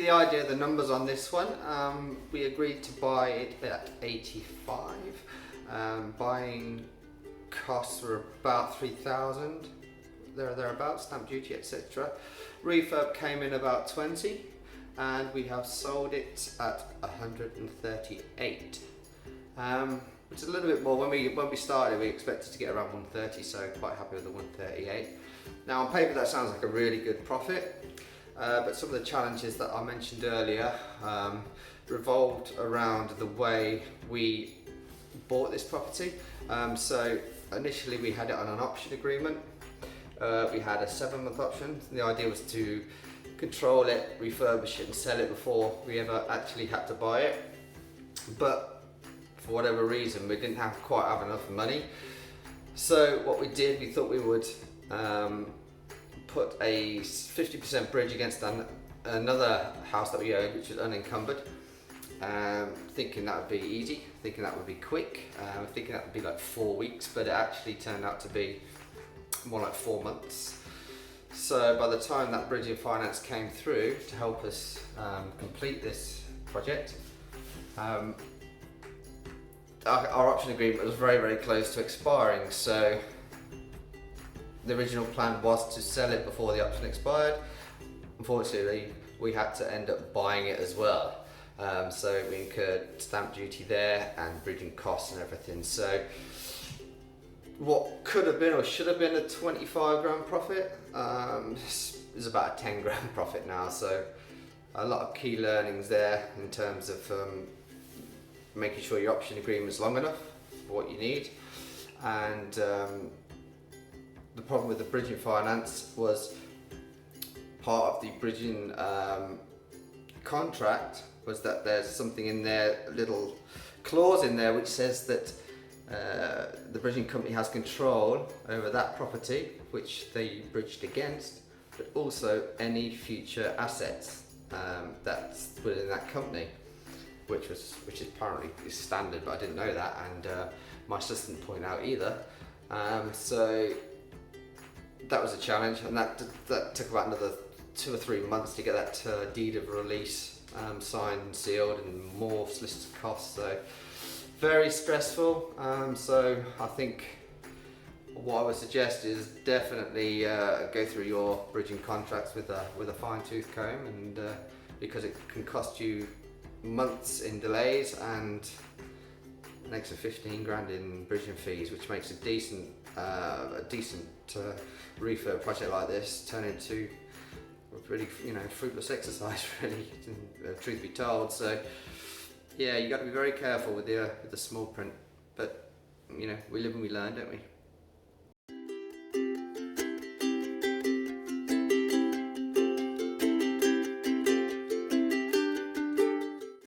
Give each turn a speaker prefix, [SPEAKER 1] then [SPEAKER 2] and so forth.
[SPEAKER 1] you the idea of the numbers on this one. We agreed to buy it at 85. Buying costs were about 3,000, thereabouts, stamp duty, etc. Refurb came in about 20, and we have sold it at 138. Which is a little bit more. When we started, we expected to get around 130, so quite happy with the 138. Now on paper that sounds like a really good profit, but some of the challenges that I mentioned earlier revolved around the way we bought this property. So initially we had it on an option agreement. We had a 7-month option. The idea was to control it, refurbish it and sell it before we ever actually had to buy it. But for whatever reason, we didn't quite have enough money. So what we did, we thought we would put a 50% bridge against another house that we owned, which was unencumbered. Thinking that would be easy, thinking that would be quick, thinking that would be like 4 weeks, but it actually turned out to be more like 4 months. So by the time that bridging finance came through to help us complete this project, our option agreement was very, very close to expiring. So the original plan was to sell it before the option expired. Unfortunately, we had to end up buying it as well. So we incurred stamp duty there and bridging costs and everything. So what could have been or should have been a 25 grand profit is about a 10 grand profit now. So a lot of key learnings there in terms of making sure your option agreement is long enough for what you need. And the problem with the bridging finance was part of the bridging contract was that there's something in there, a little clause in there which says that the bridging company has control over that property which they bridged against, but also any future assets that's within that company, which is apparently is standard, but I didn't know that, and my assistant didn't point out either. So that was a challenge, and that took about another 2 or 3 months to get that deed of release signed and sealed, and more solicitor costs. So very stressful. So I think what I would suggest is definitely go through your bridging contracts with a fine-tooth comb, and because it can cost you months in delays and an extra 15 grand in bridging fees, which makes a decent refurb project like this turn into a pretty fruitless exercise, really, truth be told. So yeah, you got to be very careful with the small print, but we live and we learn, don't we?